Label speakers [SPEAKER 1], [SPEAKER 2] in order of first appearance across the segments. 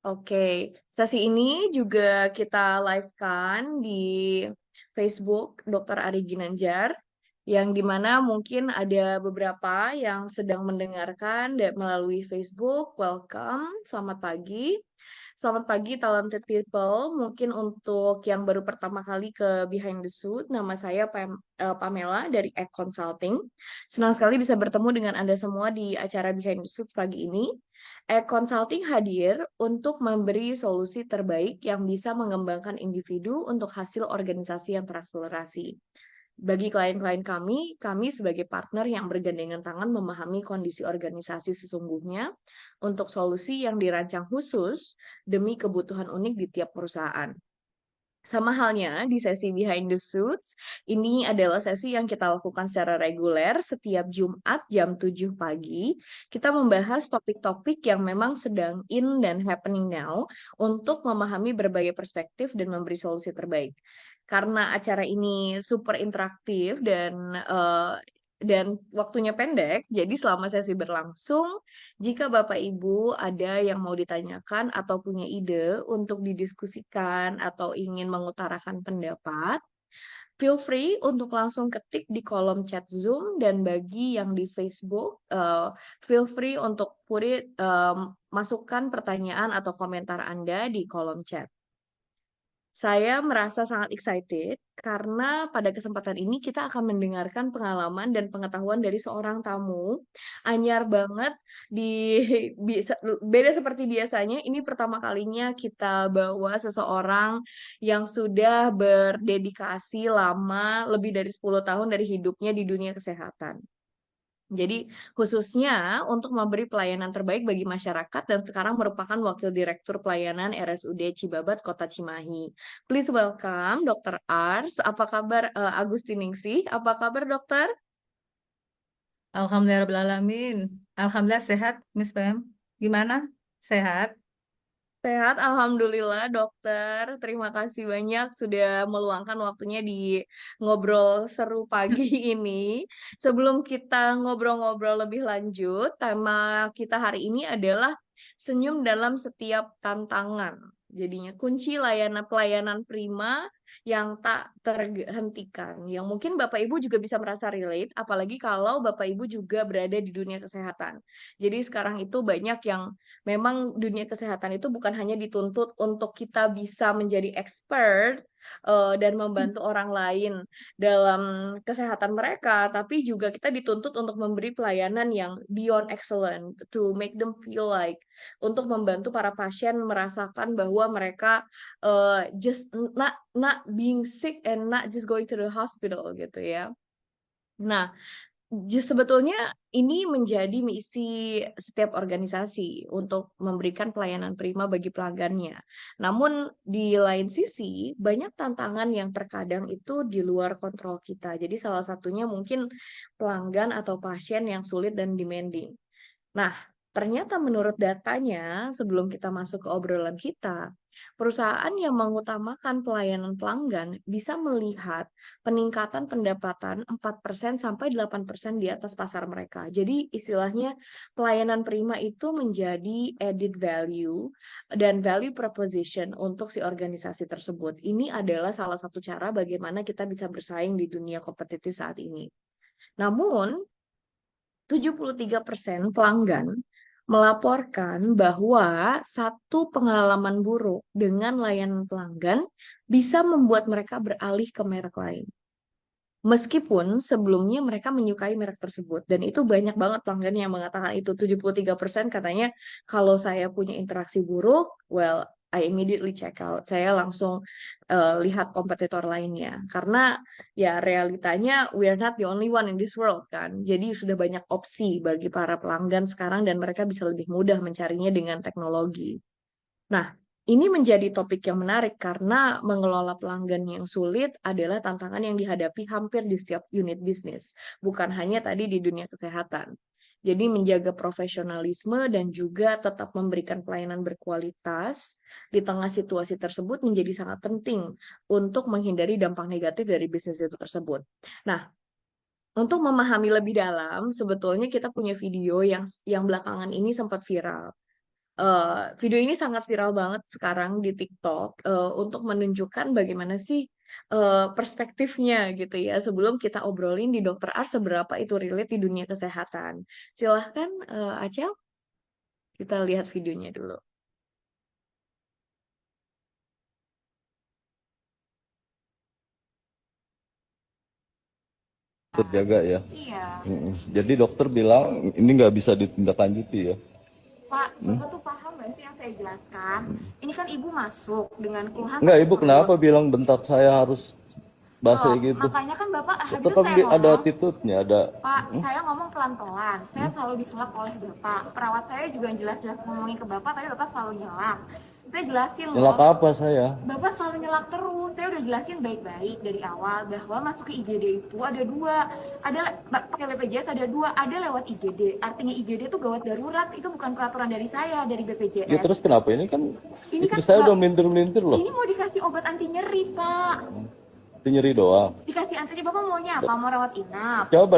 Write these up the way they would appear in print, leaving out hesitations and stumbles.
[SPEAKER 1] Oke, sesi ini juga kita live-kan di Facebook Dr. Ari Ginanjar, yang dimana mungkin ada beberapa yang sedang mendengarkan melalui Facebook. Welcome, selamat pagi. Selamat pagi, talented people. Mungkin untuk yang baru pertama kali ke Behind the Suit, nama saya Pamela dari Egg Consulting. Senang sekali bisa bertemu dengan Anda semua di acara Behind the Suit pagi ini. Consulting hadir untuk memberi solusi terbaik yang bisa mengembangkan individu untuk hasil organisasi yang terakselerasi. Bagi klien-klien kami sebagai partner yang bergandengan tangan memahami kondisi organisasi sesungguhnya untuk solusi yang dirancang khusus demi kebutuhan unik di tiap perusahaan. Sama halnya di sesi Behind the Suits, ini adalah sesi yang kita lakukan secara reguler setiap Jumat jam 7 pagi. Kita membahas topik-topik yang memang sedang in dan happening now untuk memahami berbagai perspektif dan memberi solusi terbaik. Karena acara ini super interaktif dan waktunya pendek, jadi selama sesi berlangsung, jika Bapak Ibu ada yang mau ditanyakan atau punya ide untuk didiskusikan atau ingin mengutarakan pendapat, feel free untuk langsung ketik di kolom chat Zoom dan bagi yang di Facebook, feel free untuk masukkan pertanyaan atau komentar Anda di kolom chat. Saya merasa sangat excited karena pada kesempatan ini kita akan mendengarkan pengalaman dan pengetahuan dari seorang tamu. Anyar banget di beda seperti biasanya, ini pertama kalinya kita bawa seseorang yang sudah berdedikasi lama lebih dari 10 tahun dari hidupnya di dunia kesehatan. Jadi khususnya untuk memberi pelayanan terbaik bagi masyarakat dan sekarang merupakan Wakil Direktur Pelayanan RSUD Cibabat, Kota Cimahi. Please welcome Dr. Ars. Apa kabar Agustiningsih? Apa kabar dokter?
[SPEAKER 2] Alhamdulillahirrahmanirrahim. Alhamdulillah sehat, Miss Pam. Gimana? Sehat?
[SPEAKER 1] Sehat, Alhamdulillah dokter. Terima kasih banyak sudah meluangkan waktunya di ngobrol seru pagi ini. Sebelum kita ngobrol-ngobrol lebih lanjut, tema kita hari ini adalah senyum dalam setiap tantangan. Jadinya kunci pelayanan prima yang tak terhentikan. Yang mungkin Bapak Ibu juga bisa merasa relate, apalagi kalau Bapak Ibu juga berada di dunia kesehatan. Jadi sekarang itu banyak yang memang dunia kesehatan itu bukan hanya dituntut untuk kita bisa menjadi expert dan membantu orang lain dalam kesehatan mereka, tapi juga kita dituntut untuk memberi pelayanan yang beyond excellent to make them feel like untuk membantu para pasien merasakan bahwa mereka just not being sick and not just going to the hospital gitu ya. Nah, sebetulnya ini menjadi misi setiap organisasi untuk memberikan pelayanan prima bagi pelanggannya. Namun di lain sisi, banyak tantangan yang terkadang itu di luar kontrol kita. Jadi salah satunya mungkin pelanggan atau pasien yang sulit dan demanding. Nah, ternyata menurut datanya, sebelum kita masuk ke obrolan kita, perusahaan yang mengutamakan pelayanan pelanggan bisa melihat peningkatan pendapatan 4% sampai 8% di atas pasar mereka. Jadi istilahnya pelayanan prima itu menjadi added value dan value proposition untuk si organisasi tersebut. Ini adalah salah satu cara bagaimana kita bisa bersaing di dunia kompetitif saat ini. Namun, 73% pelanggan melaporkan bahwa satu pengalaman buruk dengan layanan pelanggan bisa membuat mereka beralih ke merek lain. Meskipun sebelumnya mereka menyukai merek tersebut. Dan itu banyak banget pelanggan yang mengatakan itu. 73% katanya kalau saya punya interaksi buruk, well, I immediately check out. Saya langsung lihat kompetitor lainnya. Karena ya realitanya we are not the only one in this world kan. Jadi sudah banyak opsi bagi para pelanggan sekarang dan mereka bisa lebih mudah mencarinya dengan teknologi. Nah, ini menjadi topik yang menarik karena mengelola pelanggan yang sulit adalah tantangan yang dihadapi hampir di setiap unit bisnis, bukan hanya tadi di dunia kesehatan. Jadi menjaga profesionalisme dan juga tetap memberikan pelayanan berkualitas di tengah situasi tersebut menjadi sangat penting untuk menghindari dampak negatif dari bisnis itu tersebut. Nah, untuk memahami lebih dalam, sebetulnya kita punya video yang belakangan ini sempat viral Video ini sangat viral banget sekarang di TikTok untuk menunjukkan bagaimana sih perspektifnya gitu ya. Sebelum kita obrolin di Dokter Ars seberapa itu relate di dunia kesehatan. Silahkan Acel, kita lihat videonya dulu.
[SPEAKER 3] Terjaga ya.
[SPEAKER 1] Iya,
[SPEAKER 3] Jadi dokter bilang ini nggak bisa ditindaklanjuti ya.
[SPEAKER 1] Pak, Bapak tuh paham nggak sih yang saya jelaskan? Ini kan Ibu masuk dengan keluhan
[SPEAKER 3] Nggak,
[SPEAKER 1] sakit
[SPEAKER 3] ibu
[SPEAKER 1] perut.
[SPEAKER 3] kenapa bilang bentak saya harus bahasa
[SPEAKER 1] Oh,
[SPEAKER 3] gitu?
[SPEAKER 1] makanya kan Bapak
[SPEAKER 3] Dokter
[SPEAKER 1] hadir
[SPEAKER 3] kan
[SPEAKER 1] saya
[SPEAKER 3] ada
[SPEAKER 1] ngomong,
[SPEAKER 3] attitude-nya, ada.
[SPEAKER 1] Pak, saya ngomong pelan-pelan. Saya selalu diselap oleh Bapak. Perawat saya juga jelas-jelas ngomongin ke Bapak, tapi Bapak selalu nyelak. Saya jelasin
[SPEAKER 3] Nyelak
[SPEAKER 1] loh,
[SPEAKER 3] apa saya?
[SPEAKER 1] Bapak selalu nyelak terus. Saya udah jelasin baik-baik dari awal bahwa masuk ke IGD itu ada dua. Pakai BPJS ada dua, ada lewat IGD. Artinya IGD itu gawat darurat, itu bukan peraturan dari saya, dari
[SPEAKER 3] Ya
[SPEAKER 1] BPJS.
[SPEAKER 3] terus kenapa ini kan
[SPEAKER 1] Ini kan
[SPEAKER 3] istri saya udah
[SPEAKER 1] Mbak,
[SPEAKER 3] melintir-melintir loh.
[SPEAKER 1] ini mau dikasih obat anti nyeri, Pak.
[SPEAKER 3] Itu nyeri doang.
[SPEAKER 1] Dikasih anti nyeri, Bapak maunya apa? Mau rawat inap?
[SPEAKER 3] Coba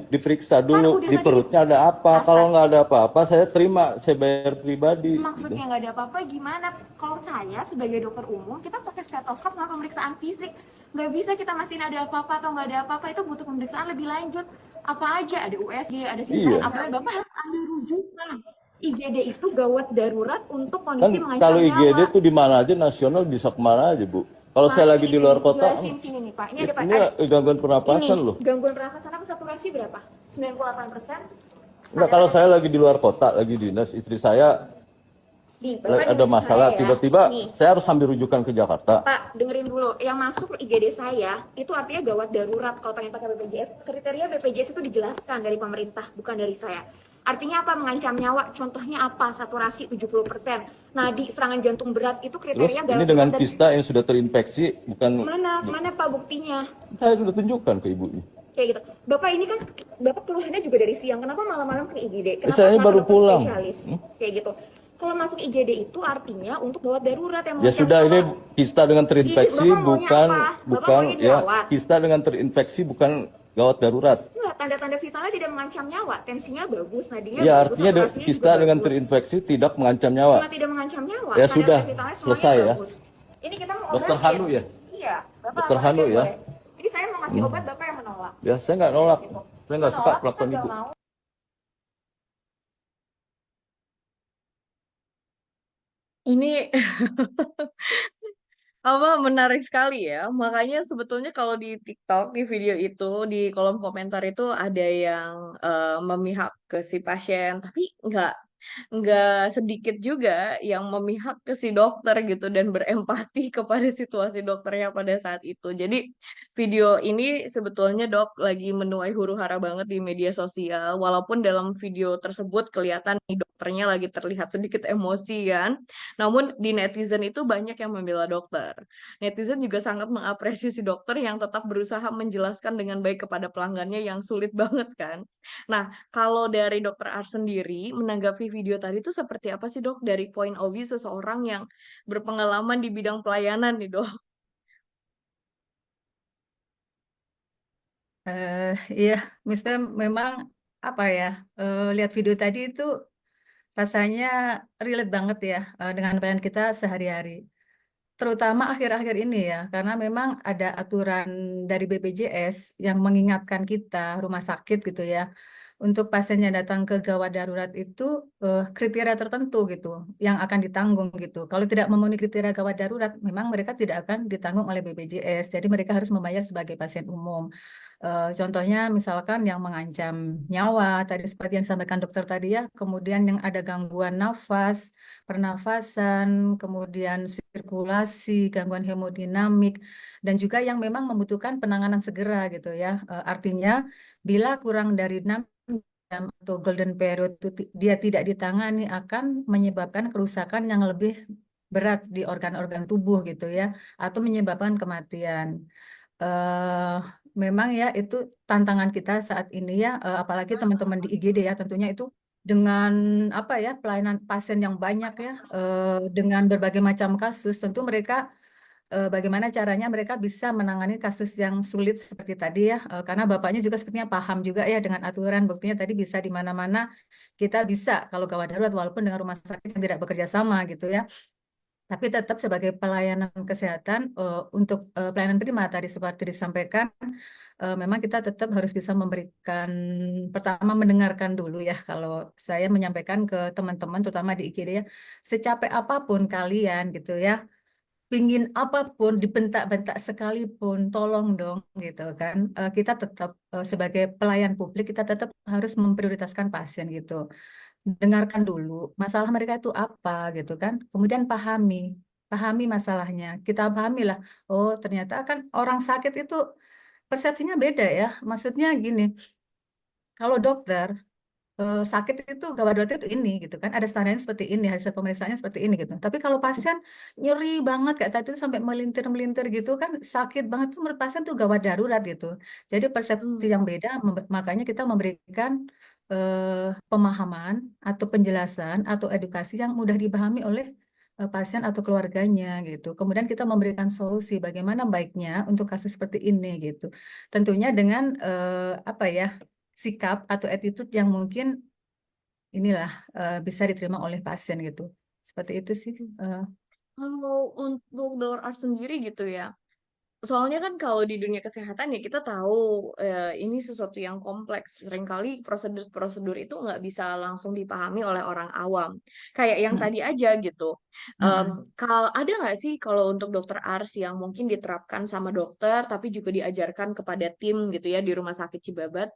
[SPEAKER 3] diperiksa
[SPEAKER 1] Kan
[SPEAKER 3] dulu
[SPEAKER 1] udah
[SPEAKER 3] di
[SPEAKER 1] tadi
[SPEAKER 3] perutnya ada apa.
[SPEAKER 1] rasa.
[SPEAKER 3] Kalau nggak ada apa-apa saya terima, saya bayar pribadi.
[SPEAKER 1] Maksudnya nggak ada apa-apa gimana? Kalau saya sebagai dokter umum, kita pakai stetoskop sama pemeriksaan fisik. Nggak bisa kita mastiin ada apa-apa atau nggak ada apa-apa, itu butuh pemeriksaan lebih lanjut. Apa aja, ada USG, ada
[SPEAKER 3] Iya.
[SPEAKER 1] CT, apalagi Bapak harus ambil rujukan. IGD itu gawat darurat untuk
[SPEAKER 3] Kan
[SPEAKER 1] kondisi mengancam
[SPEAKER 3] kalau IGD
[SPEAKER 1] nyawa.
[SPEAKER 3] tuh di mana aja nasional bisa kemana aja bu. Kalau
[SPEAKER 1] Pak,
[SPEAKER 3] saya lagi
[SPEAKER 1] ini
[SPEAKER 3] di luar kota,
[SPEAKER 1] jelasin sini nih Pak. Ini ada Pak.
[SPEAKER 3] ini gangguan pernapasan loh.
[SPEAKER 1] Gangguan pernafasan apa saturasi berapa? 98%?
[SPEAKER 3] Enggak, kalau saya lagi di luar kota, lagi dinas, istri saya
[SPEAKER 1] Nih, Bapak
[SPEAKER 3] ada
[SPEAKER 1] dengerin
[SPEAKER 3] masalah,
[SPEAKER 1] saya ya.
[SPEAKER 3] tiba-tiba
[SPEAKER 1] Nih,
[SPEAKER 3] saya harus ambil rujukan ke Jakarta.
[SPEAKER 1] Pak, dengerin dulu. Yang masuk IGD saya, itu artinya gawat darurat. Kalau pengen pakai BPJS, kriteria BPJS itu dijelaskan dari pemerintah, bukan dari saya. Artinya apa? Mengancam nyawa. Contohnya apa? Saturasi 70%. Nadi, serangan jantung berat, itu
[SPEAKER 3] Terus
[SPEAKER 1] kriteria
[SPEAKER 3] ini
[SPEAKER 1] gawat
[SPEAKER 3] dengan
[SPEAKER 1] darurat.
[SPEAKER 3] kista yang sudah terinfeksi, bukan
[SPEAKER 1] Mana Pak buktinya?
[SPEAKER 3] saya sudah tunjukkan ke ibunya.
[SPEAKER 1] Kayak gitu. Bapak ini kan, Bapak keluhannya juga dari siang. Kenapa malam-malam ke IGD? Kenapa
[SPEAKER 3] Saya
[SPEAKER 1] nggak ke
[SPEAKER 3] baru
[SPEAKER 1] dokter
[SPEAKER 3] pulang.
[SPEAKER 1] spesialis? Kayak gitu. Kalau masuk IGD itu artinya untuk gawat darurat yang
[SPEAKER 3] Ya
[SPEAKER 1] mengancam
[SPEAKER 3] sudah, ini
[SPEAKER 1] nyawa.
[SPEAKER 3] kista dengan terinfeksi,
[SPEAKER 1] Bapak maunya
[SPEAKER 3] bukan
[SPEAKER 1] apa? Bapak
[SPEAKER 3] bukan
[SPEAKER 1] maunya
[SPEAKER 3] ya
[SPEAKER 1] dirawat.
[SPEAKER 3] kista dengan terinfeksi bukan gawat darurat.
[SPEAKER 1] Enggak, tanda-tanda vitalnya tidak mengancam nyawa. Tensinya bagus, nadinya
[SPEAKER 3] Ya
[SPEAKER 1] bagus,
[SPEAKER 3] artinya
[SPEAKER 1] saturasinya
[SPEAKER 3] kista
[SPEAKER 1] juga
[SPEAKER 3] dengan
[SPEAKER 1] bagus.
[SPEAKER 3] terinfeksi tidak mengancam nyawa.
[SPEAKER 1] Cuma tidak mengancam nyawa.
[SPEAKER 3] Ya
[SPEAKER 1] Tanda-tanda
[SPEAKER 3] sudah,
[SPEAKER 1] vitalnya semuanya
[SPEAKER 3] selesai ya.
[SPEAKER 1] bagus. Ini kita mau
[SPEAKER 3] Dokter
[SPEAKER 1] obatin.
[SPEAKER 3] Hanu ya?
[SPEAKER 1] Iya, Bapak
[SPEAKER 3] Dokter
[SPEAKER 1] apa
[SPEAKER 3] Hanu
[SPEAKER 1] aja
[SPEAKER 3] ya?
[SPEAKER 1] boleh. Jadi saya mau ngasih obat, Bapak yang menolak.
[SPEAKER 3] Ya saya nggak nolak,
[SPEAKER 1] Gitu.
[SPEAKER 3] saya nggak suka
[SPEAKER 1] Menolak, kita
[SPEAKER 3] perlakuan
[SPEAKER 1] nggak
[SPEAKER 3] ibu.
[SPEAKER 1] mau. Ini apa menarik sekali ya. Makanya sebetulnya kalau di TikTok di video itu di kolom komentar itu ada yang memihak ke si pasien, tapi nggak sedikit juga yang memihak ke si dokter gitu dan berempati kepada situasi dokternya pada saat itu. Jadi video ini sebetulnya dok lagi menuai huru-hara banget di media sosial. Walaupun dalam video tersebut kelihatan nih dokternya lagi terlihat sedikit emosi kan. Namun di netizen itu banyak yang membela dokter. Netizen juga sangat mengapresiasi dokter yang tetap berusaha menjelaskan dengan baik kepada pelanggannya yang sulit banget kan. Nah, kalau dari Dokter Ars sendiri menanggapi video tadi itu seperti apa sih dok dari point of view seseorang yang berpengalaman di bidang pelayanan nih dok?
[SPEAKER 2] Eh, iya, Miss Pem, memang apa ya, lihat video tadi itu rasanya relate banget ya dengan pelayan kita sehari-hari. Terutama akhir-akhir ini ya, karena memang ada aturan dari BPJS yang mengingatkan kita, rumah sakit gitu ya, untuk pasiennya datang ke gawat darurat itu kriteria tertentu gitu, yang akan ditanggung gitu. Kalau tidak memenuhi kriteria gawat darurat, memang mereka tidak akan ditanggung oleh BPJS. Jadi mereka harus membayar sebagai pasien umum. Contohnya misalkan yang mengancam nyawa, tadi seperti yang disampaikan dokter tadi ya, kemudian yang ada gangguan nafas, pernafasan, kemudian sirkulasi, gangguan hemodinamik, dan juga yang memang membutuhkan penanganan segera gitu ya. Artinya bila kurang dari 6 jam atau golden period itu dia tidak ditangani akan menyebabkan kerusakan yang lebih berat di organ-organ tubuh gitu ya, atau menyebabkan kematian. eh Memang ya itu tantangan kita saat ini ya, apalagi teman-teman di IGD ya tentunya itu dengan apa ya pelayanan pasien yang banyak ya, dengan berbagai macam kasus tentu mereka bagaimana caranya mereka bisa menangani kasus yang sulit seperti tadi ya, karena bapaknya juga sepertinya paham juga ya dengan aturan, buktinya tadi bisa di mana-mana kita bisa kalau gawat darurat walaupun dengan rumah sakit yang tidak bekerja sama gitu ya. Tapi tetap sebagai pelayanan kesehatan untuk pelayanan prima tadi seperti disampaikan, memang kita tetap harus bisa memberikan, pertama mendengarkan dulu ya. Kalau saya menyampaikan ke teman-teman, terutama di IGD ya, secapek apapun kalian gitu ya, pingin apapun, dibentak-bentak sekalipun, tolong dong gitu kan. Kita tetap sebagai pelayan publik, kita tetap harus memprioritaskan pasien gitu. Dengarkan dulu masalah mereka itu apa gitu kan, kemudian pahami masalahnya, kita pahami lah, oh ternyata kan orang sakit itu persepsinya beda ya, maksudnya gini, kalau dokter sakit itu gawat darurat itu ini gitu kan, ada standarnya seperti ini, hasil pemeriksaannya seperti ini gitu, tapi kalau pasien nyeri banget kayak tadi itu sampai melintir-melintir gitu kan, sakit banget tuh menurut pasien tuh gawat darurat gitu. Jadi persepsi
[SPEAKER 1] Hmm.
[SPEAKER 2] yang beda, makanya kita memberikan pemahaman atau penjelasan atau edukasi yang mudah dipahami oleh pasien atau keluarganya gitu. Kemudian kita memberikan solusi bagaimana baiknya untuk kasus seperti ini gitu. Tentunya dengan apa ya, sikap atau attitude yang mungkin inilah bisa diterima oleh pasien gitu. Seperti itu sih.
[SPEAKER 1] Kalau untuk dokter Ars sendiri gitu ya, soalnya kan kalau di dunia kesehatan ya kita tahu ini sesuatu yang kompleks. Seringkali prosedur-prosedur itu nggak bisa langsung dipahami oleh orang awam. Kayak yang
[SPEAKER 2] Mm,
[SPEAKER 1] tadi aja gitu.
[SPEAKER 2] mm,
[SPEAKER 1] Kalau ada nggak sih kalau untuk dokter Ars yang mungkin diterapkan sama dokter, tapi juga diajarkan kepada tim gitu ya di Rumah Sakit Cibabat?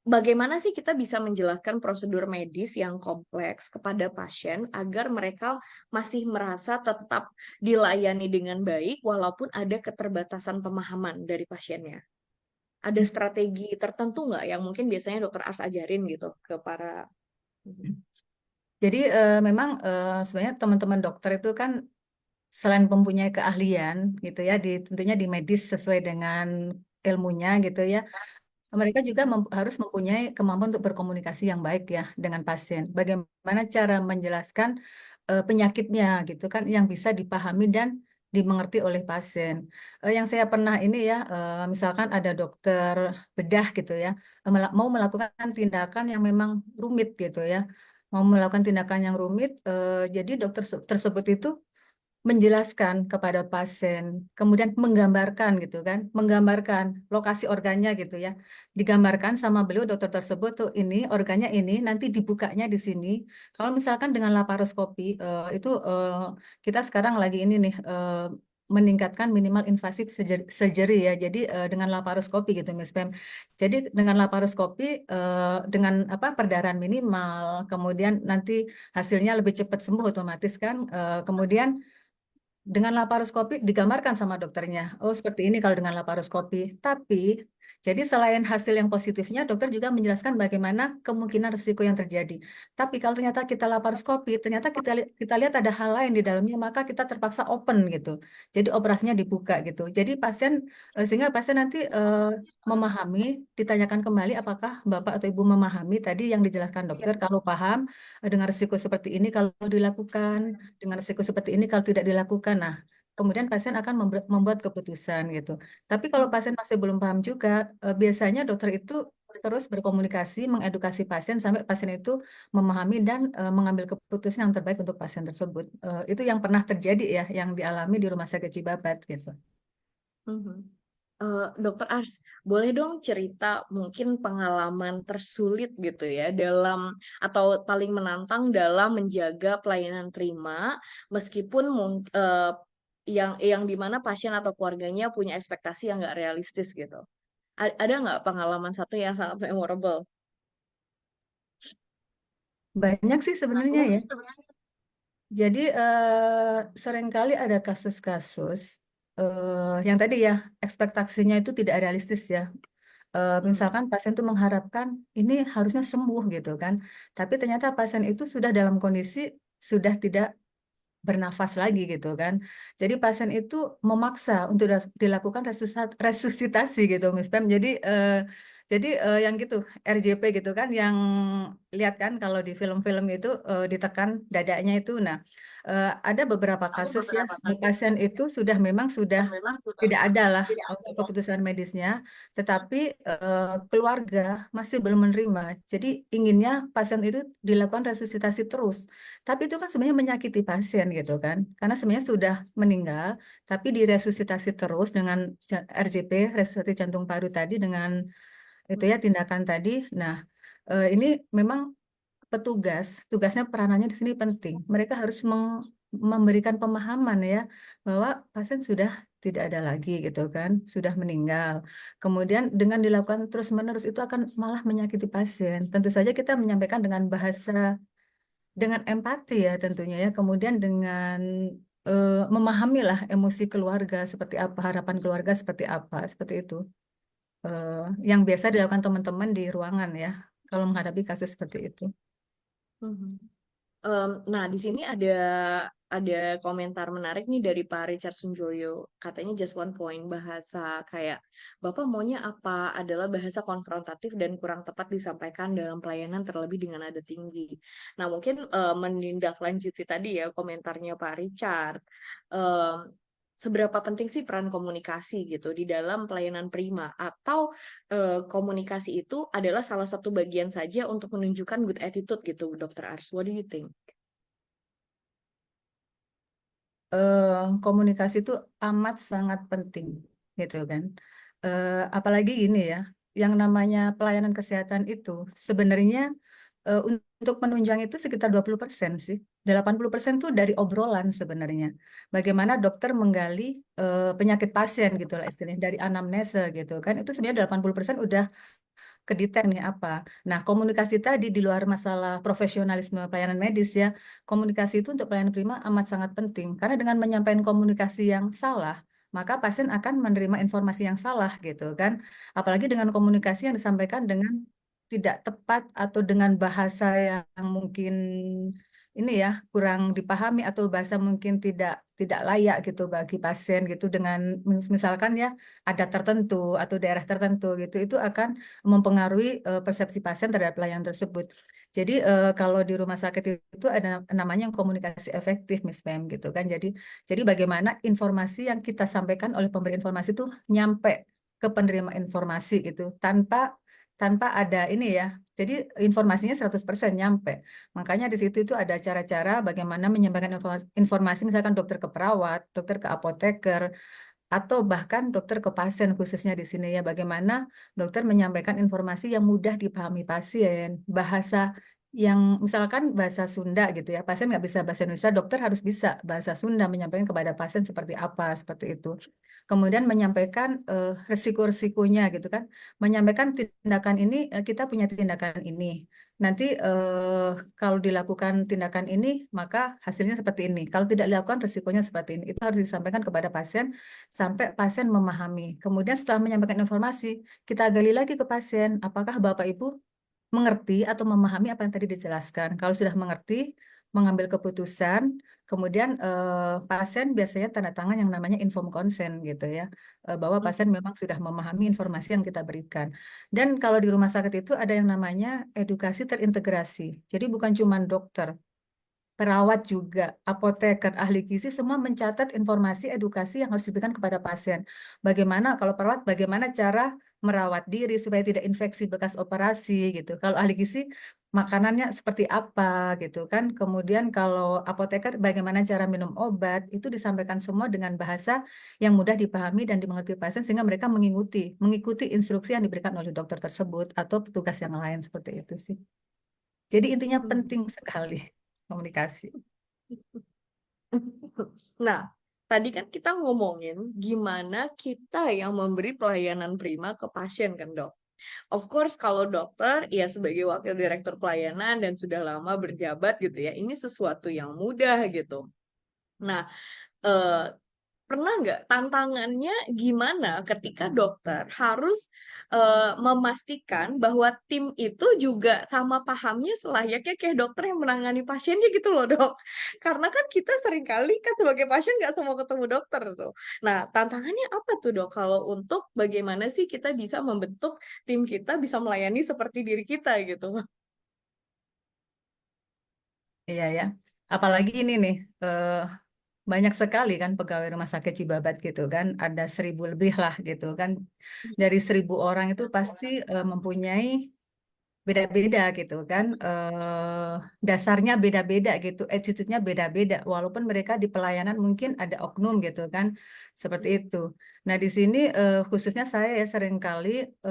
[SPEAKER 1] Bagaimana sih kita bisa menjelaskan prosedur medis yang kompleks kepada pasien agar mereka masih merasa tetap dilayani dengan baik walaupun ada keterbatasan pemahaman dari pasiennya? Ada
[SPEAKER 2] mm.
[SPEAKER 1] strategi tertentu nggak yang mungkin biasanya dokter Ars ajarin gitu ke para.
[SPEAKER 2] Jadi memang sebenarnya teman-teman dokter itu kan selain mempunyai keahlian gitu ya, tentunya di medis sesuai dengan ilmunya gitu ya. Mereka juga harus mempunyai kemampuan untuk berkomunikasi yang baik ya dengan pasien. Bagaimana cara menjelaskan penyakitnya gitu kan yang bisa dipahami dan dimengerti oleh pasien. Yang saya pernah ini ya, misalkan ada dokter bedah gitu ya, mau melakukan tindakan yang memang rumit gitu ya, mau melakukan tindakan yang rumit, jadi dokter tersebut itu menjelaskan kepada pasien, kemudian menggambarkan gitu kan, menggambarkan lokasi organnya gitu ya, digambarkan sama beliau dokter tersebut tuh ini organnya ini nanti dibukanya di sini. Kalau misalkan dengan laparoskopi itu kita sekarang lagi ini nih meningkatkan minimal invasif surgery ya. Jadi dengan laparoskopi gitu Miss Pem. Jadi dengan laparoskopi dengan apa perdarahan minimal, kemudian nanti hasilnya lebih cepat sembuh otomatis kan. Kemudian dengan laparoskopi digambarkan sama dokternya. Oh, seperti ini kalau dengan laparoskopi. Tapi, jadi selain hasil yang positifnya, dokter juga menjelaskan bagaimana kemungkinan risiko yang terjadi. Tapi kalau ternyata kita laparoskopi, ternyata kita lihat ada hal lain di dalamnya, maka kita terpaksa open gitu. Jadi operasinya dibuka gitu. Jadi sehingga pasien nanti memahami, ditanyakan kembali apakah Bapak atau Ibu memahami tadi yang dijelaskan dokter. Kalau paham, dengan risiko seperti ini kalau dilakukan, dengan risiko seperti ini kalau tidak dilakukan. Nah, kemudian pasien akan membuat keputusan gitu. Tapi kalau pasien masih belum paham juga, biasanya dokter itu terus berkomunikasi, mengedukasi pasien sampai pasien itu memahami dan mengambil keputusan yang terbaik untuk pasien tersebut. Itu yang pernah terjadi ya, yang dialami di Rumah Sakit Cibabat gitu.
[SPEAKER 1] Mhm. Dokter Ars, boleh dong cerita mungkin pengalaman tersulit gitu ya dalam atau paling menantang dalam menjaga pelayanan prima meskipun yang dimana pasien atau keluarganya punya ekspektasi yang nggak realistis gitu. Ada nggak pengalaman satu yang sangat memorable?
[SPEAKER 2] Banyak sih sebenarnya ya. Jadi seringkali ada kasus-kasus yang tadi ya ekspektasinya itu tidak realistis ya.
[SPEAKER 1] Hmm.
[SPEAKER 2] Misalkan pasien itu mengharapkan ini harusnya sembuh gitu kan, tapi ternyata pasien itu sudah dalam kondisi sudah tidak bernafas lagi gitu kan. Jadi pasien itu memaksa untuk dilakukan resusitasi gitu, Miss Pam. Jadi Jadi yang gitu RJP gitu kan, yang lihat kan kalau di film-film itu ditekan dadanya itu. Nah, ada beberapa kasus ya, pasien itu memang sudah tidak ada lah untuk keputusan medisnya, tetapi keluarga masih belum menerima. Jadi inginnya pasien itu dilakukan resusitasi terus. Tapi itu kan sebenarnya menyakiti pasien gitu kan, karena sebenarnya sudah meninggal, tapi diresusitasi terus dengan RJP, resusitasi jantung paru tadi, dengan itu ya tindakan tadi. Nah, ini memang tugasnya peranannya di sini penting. Mereka harus memberikan pemahaman ya, bahwa pasien sudah tidak ada lagi gitu kan, sudah meninggal. Kemudian dengan dilakukan terus-menerus itu akan malah menyakiti pasien. Tentu saja kita menyampaikan dengan bahasa, dengan empati ya tentunya ya. Kemudian dengan memahami lah emosi keluarga seperti apa, harapan keluarga seperti apa, seperti itu. Yang biasa dilakukan teman-teman di ruangan ya, kalau menghadapi kasus seperti itu.
[SPEAKER 1] Mhm. Nah, di sini ada komentar menarik nih dari Pak Richard Sunjoyo. Katanya just one point, bahasa kayak Bapak maunya apa adalah bahasa konfrontatif dan kurang tepat disampaikan dalam pelayanan terlebih dengan nada tinggi. Nah, mungkin menindaklanjuti tadi ya komentarnya Pak Richard. Em, Seberapa penting sih peran komunikasi gitu di dalam pelayanan prima, atau komunikasi itu adalah salah satu bagian saja untuk menunjukkan good attitude gitu, Dr. Ars? What do you think?
[SPEAKER 2] Komunikasi itu amat sangat penting gitu kan. Apalagi ini ya, yang namanya pelayanan kesehatan itu sebenarnya untuk menunjang itu sekitar 20% sih. 80% itu dari obrolan sebenarnya. Bagaimana dokter menggali penyakit pasien gitu lah istilahnya, dari anamnesa gitu kan. Itu sebenarnya 80% udah ke detail nih apa. Nah, komunikasi tadi di luar masalah profesionalisme pelayanan medis ya, komunikasi itu untuk pelayanan prima amat sangat penting. Karena dengan menyampaikan komunikasi yang salah, maka pasien akan menerima informasi yang salah gitu kan. Apalagi dengan komunikasi yang disampaikan dengan tidak tepat atau dengan bahasa yang mungkin ini ya kurang dipahami, atau bahasa mungkin tidak layak gitu bagi pasien gitu, dengan misalkan ya adat tertentu atau daerah tertentu gitu, itu akan mempengaruhi persepsi pasien terhadap pelayanan tersebut. Jadi kalau di rumah sakit itu ada namanya komunikasi efektif, Miss Pem gitu kan. Jadi bagaimana informasi yang kita sampaikan oleh pemberi informasi itu nyampe ke penerima informasi gitu, tanpa tanpa ada ini ya. Jadi informasinya 100% nyampe. Makanya di situ itu ada cara-cara bagaimana menyampaikan informasi, misalkan dokter ke perawat, dokter ke apoteker, atau bahkan dokter ke pasien, khususnya di sini ya, bagaimana dokter menyampaikan informasi yang mudah dipahami pasien, bahasa yang misalkan bahasa Sunda gitu ya, pasien nggak bisa bahasa Indonesia, dokter harus bisa bahasa Sunda menyampaikan kepada pasien seperti apa, seperti itu. Kemudian menyampaikan resiko-resikonya gitu kan, menyampaikan tindakan ini, kita punya tindakan ini. Nanti kalau dilakukan tindakan ini, maka hasilnya seperti ini. Kalau tidak dilakukan, resikonya seperti ini. Itu harus disampaikan kepada pasien sampai pasien memahami. Kemudian setelah menyampaikan informasi, kita gali lagi ke pasien, apakah Bapak Ibu mengerti atau memahami apa yang tadi dijelaskan. Kalau sudah mengerti, mengambil keputusan, kemudian pasien biasanya tanda tangan yang namanya informed consent gitu ya, bahwa pasien memang sudah memahami informasi yang kita berikan. Dan kalau di rumah sakit itu ada yang namanya edukasi terintegrasi. Jadi bukan cuma dokter, perawat juga, apoteker, ahli gizi, semua mencatat informasi edukasi yang harus diberikan kepada pasien. Bagaimana kalau perawat, bagaimana cara merawat diri supaya tidak infeksi bekas operasi gitu. Kalau ahli gizi, makanannya seperti apa gitu kan. Kemudian kalau apoteker, bagaimana cara minum obat, itu disampaikan semua dengan bahasa yang mudah dipahami dan dimengerti pasien, sehingga mereka mengikuti instruksi yang diberikan oleh dokter tersebut atau petugas yang lain, seperti itu sih. Jadi intinya penting sekali komunikasi.
[SPEAKER 1] Nah, tadi kan kita ngomongin gimana kita yang memberi pelayanan prima ke pasien kan, Dok. Of course, kalau dokter ya sebagai wakil direktur pelayanan dan sudah lama berjabat gitu ya, ini sesuatu yang mudah gitu. Nah, eh, pernah nggak tantangannya gimana ketika dokter harus memastikan bahwa tim itu juga sama pahamnya selayaknya kayak dokter yang menangani pasiennya gitu loh dok. Karena kan kita seringkali kan sebagai pasien nggak semua ketemu dokter tuh. Nah tantangannya apa tuh dok kalau untuk bagaimana sih kita bisa membentuk tim kita bisa melayani seperti diri kita gitu.
[SPEAKER 2] Iya ya. Apalagi ini nih, banyak sekali kan pegawai rumah sakit Cibabat gitu kan, ada 1.000 lebih lah gitu kan. Dari 1.000 orang itu pasti mempunyai beda-beda gitu kan, dasarnya beda-beda gitu, attitude-nya beda-beda, walaupun mereka di pelayanan mungkin ada oknum gitu kan, seperti itu. Nah di sini khususnya saya ya seringkali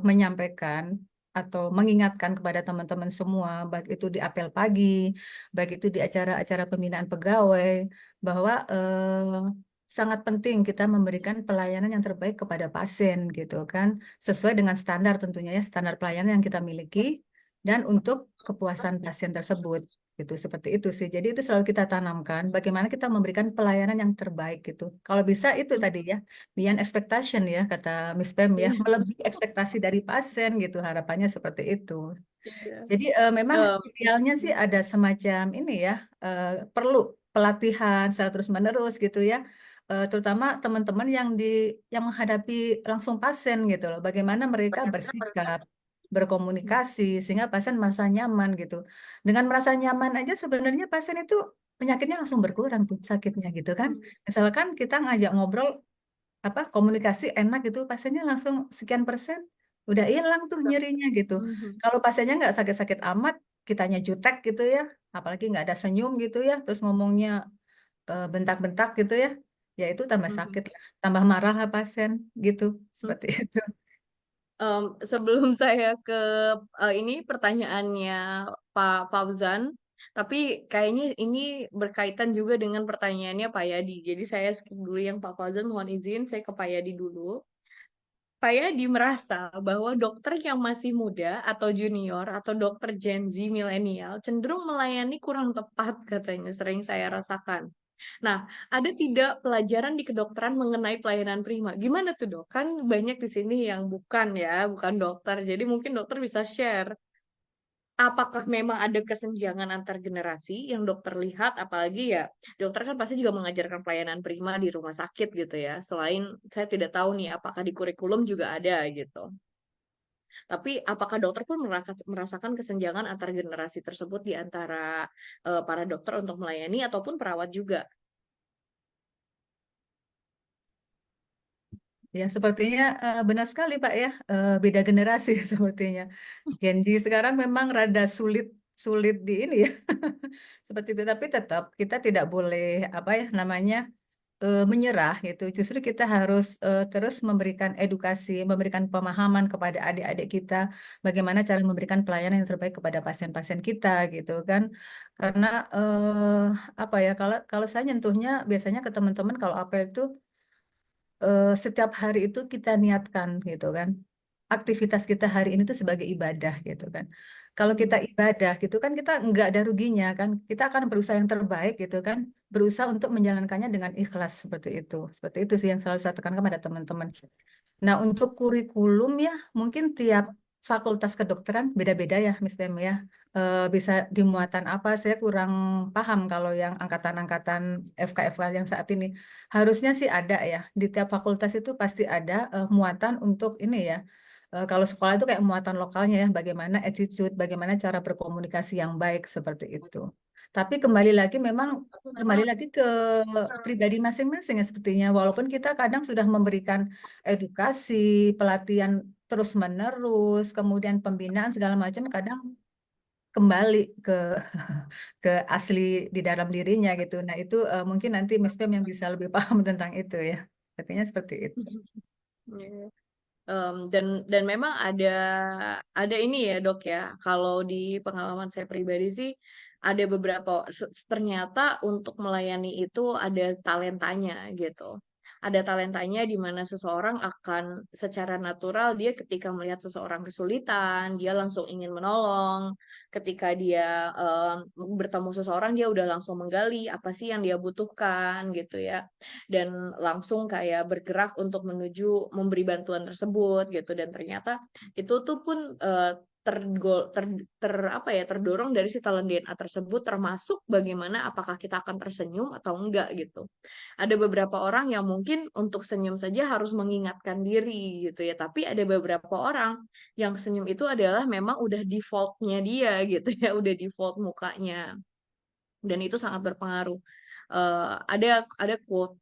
[SPEAKER 2] menyampaikan atau mengingatkan kepada teman-teman semua, baik itu di apel pagi, baik itu di acara-acara pembinaan pegawai, bahwa sangat penting kita memberikan pelayanan yang terbaik kepada pasien gitu kan, sesuai dengan standar tentunya ya, standar pelayanan yang kita miliki dan untuk kepuasan pasien tersebut gitu, seperti itu sih. Jadi itu selalu kita tanamkan bagaimana kita memberikan pelayanan yang terbaik gitu. Kalau bisa itu tadi ya, beyond expectation ya kata Miss Pem ya,
[SPEAKER 1] Iya,
[SPEAKER 2] melebihi ekspektasi dari pasien gitu, harapannya seperti itu.
[SPEAKER 1] iya.
[SPEAKER 2] Jadi memang
[SPEAKER 1] Em,
[SPEAKER 2] idealnya sih ada semacam ini ya, perlu pelatihan secara terus-menerus gitu ya. Terutama teman-teman yang menghadapi langsung pasien gitu loh. Bagaimana mereka bersikap, berkomunikasi sehingga pasien merasa nyaman gitu. Dengan merasa nyaman aja sebenarnya pasien itu penyakitnya langsung berkurang tuh sakitnya gitu kan. Misalkan kita ngajak ngobrol apa komunikasi enak gitu pasiennya langsung sekian persen udah hilang tuh nyerinya gitu.
[SPEAKER 1] mhm,
[SPEAKER 2] Kalau pasiennya nggak sakit-sakit amat, kitanya jutek gitu ya, apalagi nggak ada senyum gitu ya, terus ngomongnya bentak-bentak gitu ya, ya itu tambah
[SPEAKER 1] mhm.
[SPEAKER 2] sakit lah, tambah marah lah pasien gitu, seperti itu.
[SPEAKER 1] Sebelum saya ke ini pertanyaannya Pak Fauzan, tapi kayaknya ini berkaitan juga dengan pertanyaannya Pak Yadi. Jadi saya skip dulu yang Pak Fauzan, mohon izin saya ke Pak Yadi dulu. Pak Yadi merasa bahwa dokter yang masih muda atau junior atau dokter Gen Z milenial cenderung melayani kurang tepat katanya, sering saya rasakan. Nah, ada tidak pelajaran di kedokteran mengenai pelayanan prima? Gimana tuh dok? Kan banyak di sini yang bukan ya, bukan dokter. Jadi mungkin dokter bisa share. Apakah memang ada kesenjangan antar generasi yang dokter lihat? Apalagi ya, dokter kan pasti juga mengajarkan pelayanan prima di rumah sakit gitu ya. Selain saya tidak tahu nih, apakah di kurikulum juga ada gitu. Tapi apakah dokter pun merasakan kesenjangan antar generasi tersebut di antara para dokter untuk melayani ataupun perawat juga?
[SPEAKER 2] Ya sepertinya benar sekali Pak ya, beda generasi sepertinya. Gen Z sekarang memang rada sulit sulit di ini ya, seperti itu. Tapi tetap kita tidak boleh apa ya namanya menyerah gitu. Justru kita harus terus memberikan edukasi, memberikan pemahaman kepada adik-adik kita bagaimana cara memberikan pelayanan yang terbaik kepada pasien-pasien kita gitu kan. Karena apa ya kalau kalau saya nyentuhnya biasanya ke teman-teman kalau apel itu setiap hari itu kita niatkan gitu kan. Aktivitas kita hari ini tuh sebagai ibadah gitu kan. Kalau kita
[SPEAKER 1] Mhm.
[SPEAKER 2] ibadah gitu kan kita nggak ada ruginya kan. Kita akan berusaha yang terbaik gitu kan. Berusaha untuk menjalankannya dengan ikhlas seperti itu. Seperti itu sih yang selalu saya tekankan kepada teman-teman. Nah untuk kurikulum ya mungkin tiap fakultas kedokteran beda-beda ya Miss Bem ya. Bisa dimuatan apa saya kurang paham kalau yang angkatan-angkatan FK yang saat ini. Harusnya sih ada ya. Di tiap fakultas itu pasti ada muatan untuk ini ya. Kalau sekolah itu kayak muatan lokalnya ya, bagaimana attitude, bagaimana cara berkomunikasi yang baik seperti itu. Tapi kembali lagi ke pribadi masing-masing ya sepertinya. Walaupun kita kadang sudah memberikan edukasi, pelatihan terus-menerus, kemudian pembinaan segala macam, kadang kembali ke ke asli di dalam dirinya gitu. Nah itu mungkin nanti Miss Pem yang bisa lebih paham tentang itu ya. Sepertinya seperti itu.
[SPEAKER 1] Iya. Dan memang ada ini ya dok ya. Kalau di pengalaman saya pribadi sih ada beberapa ternyata untuk melayani itu ada talentanya gitu. ada talentanya di mana seseorang akan secara natural dia ketika melihat seseorang kesulitan, dia langsung ingin menolong. Ketika dia bertemu seseorang, dia udah langsung menggali apa sih yang dia butuhkan gitu ya. Dan langsung kayak bergerak untuk menuju memberi bantuan tersebut gitu. Dan ternyata itu tuh pun apa ya, terdorong dari si talent DNA tersebut, termasuk bagaimana apakah kita akan tersenyum atau enggak gitu. Ada beberapa orang yang mungkin untuk senyum saja harus mengingatkan diri gitu ya, tapi ada beberapa orang yang senyum itu adalah memang udah defaultnya dia gitu ya, udah default mukanya, dan itu sangat berpengaruh. Ada quote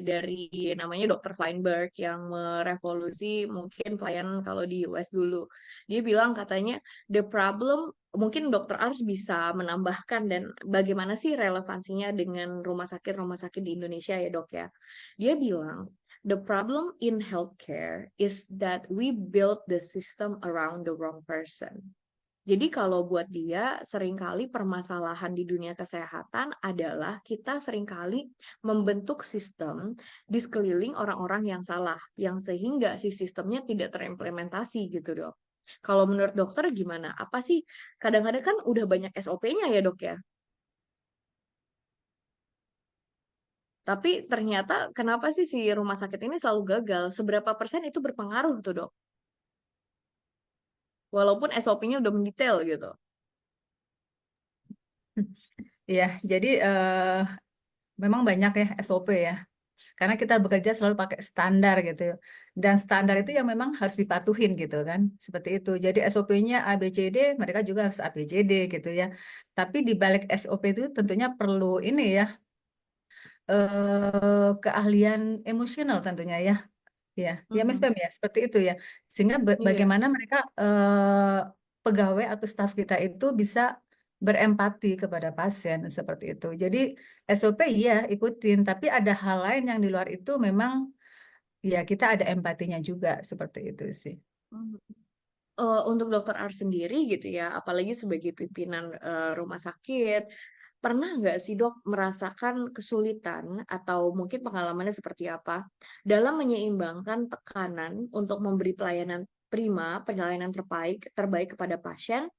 [SPEAKER 1] dari namanya Dr. Feinberg yang merevolusi mungkin pelayanan kalau di US dulu. Dia bilang katanya the problem, mungkin Dr. Ars bisa menambahkan dan bagaimana sih relevansinya dengan rumah sakit di Indonesia ya dok ya. Dia bilang the problem in healthcare is that we build the system around the wrong person. Jadi kalau buat dia seringkali permasalahan di dunia kesehatan adalah kita seringkali membentuk sistem di sekeliling orang-orang yang salah, yang sehingga si sistemnya tidak terimplementasi gitu dok. Kalau menurut dokter gimana? Apa sih, kadang-kadang kan udah banyak SOP-nya ya dok ya, tapi ternyata kenapa sih si rumah sakit ini selalu gagal? Seberapa persen itu berpengaruh tuh dok? Walaupun SOP-nya udah mendetail gitu.
[SPEAKER 2] Ya, jadi memang banyak ya SOP ya. Karena kita bekerja selalu pakai standar gitu. Dan standar itu yang memang harus dipatuhin gitu kan. Seperti itu. Jadi SOP-nya ABCD, mereka juga harus ABCD gitu ya. Tapi di balik SOP itu tentunya perlu ini ya, keahlian emosional tentunya ya. Ya, ya Miss
[SPEAKER 1] Mhm.
[SPEAKER 2] Pem ya, seperti itu ya. Sehingga
[SPEAKER 1] Iya.
[SPEAKER 2] bagaimana mereka pegawai atau staf kita itu bisa berempati kepada pasien seperti itu. Jadi SOP ya ikutin, tapi ada hal lain yang di luar itu memang ya kita ada empatinya juga seperti itu sih.
[SPEAKER 1] Mhm. Untuk dokter R sendiri gitu ya, apalagi sebagai pimpinan rumah sakit, pernah nggak sih dok merasakan kesulitan atau mungkin pengalamannya seperti apa dalam menyeimbangkan tekanan untuk memberi pelayanan prima, pelayanan terbaik terbaik kepada pasien,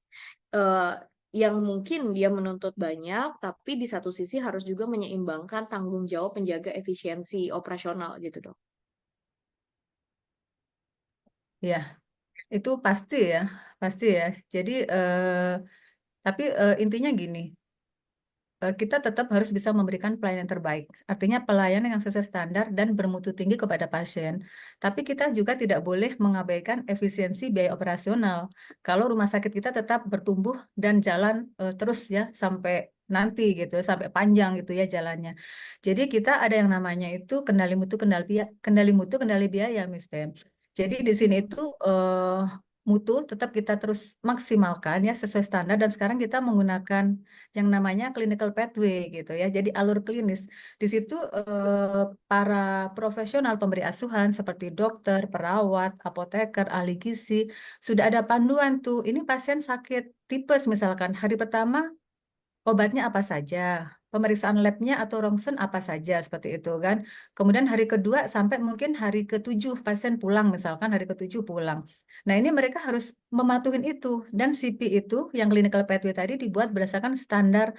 [SPEAKER 1] eh, yang mungkin dia menuntut banyak, tapi di satu sisi harus juga menyeimbangkan tanggung jawab menjaga efisiensi operasional gitu dok.
[SPEAKER 2] Ya, itu pasti ya. Jadi tapi intinya gini. Kita tetap harus bisa memberikan pelayanan terbaik. Artinya pelayanan yang sesuai standar dan bermutu tinggi kepada pasien. Tapi kita juga tidak boleh mengabaikan efisiensi biaya operasional. Kalau rumah sakit kita tetap bertumbuh dan jalan terus ya sampai nanti gitu, sampai panjang gitu ya jalannya. Jadi kita ada yang namanya itu kendali mutu, kendali biaya, Miss Pem. Jadi di sini
[SPEAKER 1] Mhm.
[SPEAKER 2] itu mutu tetap kita terus maksimalkan ya sesuai standar dan sekarang kita menggunakan yang namanya clinical pathway gitu ya. Jadi alur klinis. Di situ para profesional pemberi asuhan seperti dokter, perawat, apoteker, ahli gizi sudah ada panduan tuh. Ini pasien sakit tipes misalkan hari pertama obatnya apa saja, pemeriksaan labnya atau rongsen apa saja seperti itu kan. Kemudian hari kedua sampai mungkin hari ketujuh pasien pulang misalkan hari ketujuh pulang. Nah ini mereka harus mematuhin itu dan CP itu yang clinical pathway tadi dibuat berdasarkan standar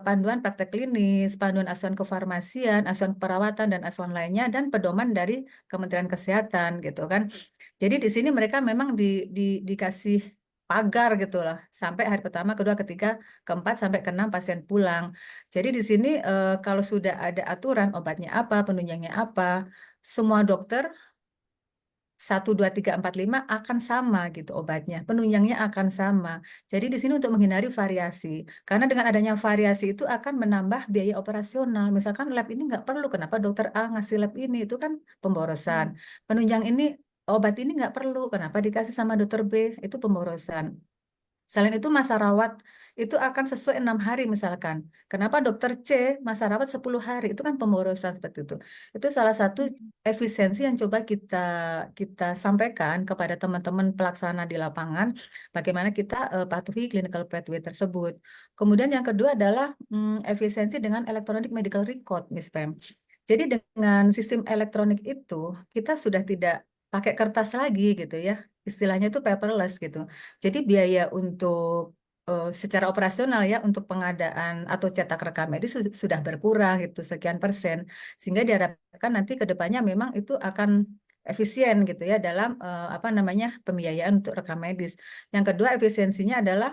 [SPEAKER 2] panduan praktek klinis, panduan asuhan kefarmasian, asuhan perawatan dan asuhan lainnya dan pedoman dari Kementerian Kesehatan gitu kan. Jadi di sini mereka memang dikasih pagar gitu lah sampai hari pertama, kedua, ketiga, keempat sampai keenam pasien pulang. Jadi di sini kalau sudah ada aturan obatnya apa, penunjangnya apa, semua dokter 1, 2, 3, 4, 5 akan sama gitu obatnya, penunjangnya akan sama. Jadi di sini untuk menghindari variasi, karena dengan adanya variasi itu akan menambah biaya operasional. Misalkan lab ini nggak perlu, kenapa dokter A ngasih lab ini? Itu kan pemborosan.
[SPEAKER 1] Mhm.
[SPEAKER 2] Penunjang ini obat ini nggak perlu, kenapa dikasih sama dokter B? Itu pemborosan. Selain itu masa rawat itu akan sesuai 6 hari misalkan. Kenapa dokter C masa rawat 10 hari? Itu kan pemborosan seperti itu. Itu salah satu efisiensi yang coba kita kita sampaikan kepada teman-teman pelaksana di lapangan. Bagaimana kita patuhi clinical pathway tersebut. Kemudian yang kedua adalah efisiensi dengan electronic medical record, Miss Pem. Jadi dengan sistem elektronik itu kita sudah tidak pakai kertas lagi gitu ya. Istilahnya itu paperless gitu. Jadi biaya untuk secara operasional ya untuk pengadaan atau cetak rekam medis sudah berkurang gitu sekian persen. Sehingga diharapkan nanti ke depannya memang itu akan efisien gitu ya dalam apa namanya pembiayaan untuk rekam medis. Yang kedua efisiensinya adalah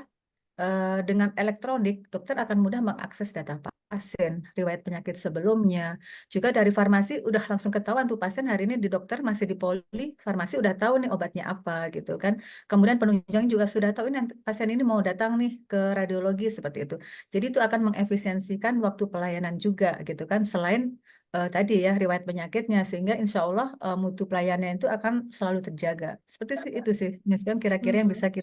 [SPEAKER 2] dengan elektronik, dokter akan mudah mengakses data pasien, riwayat penyakit sebelumnya. Juga dari farmasi udah langsung ketahuan tuh pasien hari ini di dokter masih di poli, farmasi udah tahu nih obatnya apa gitu kan. Kemudian penunjang juga sudah tahu ini pasien ini mau datang nih ke radiologi seperti itu. Jadi itu akan mengefisiensikan waktu pelayanan juga gitu kan. Selain tadi ya riwayat penyakitnya sehingga insya Allah mutu pelayanan itu akan selalu terjaga. Seperti itu sih, Miss Bem, kira-kira yang
[SPEAKER 1] Mhm,
[SPEAKER 2] bisa
[SPEAKER 1] mhm.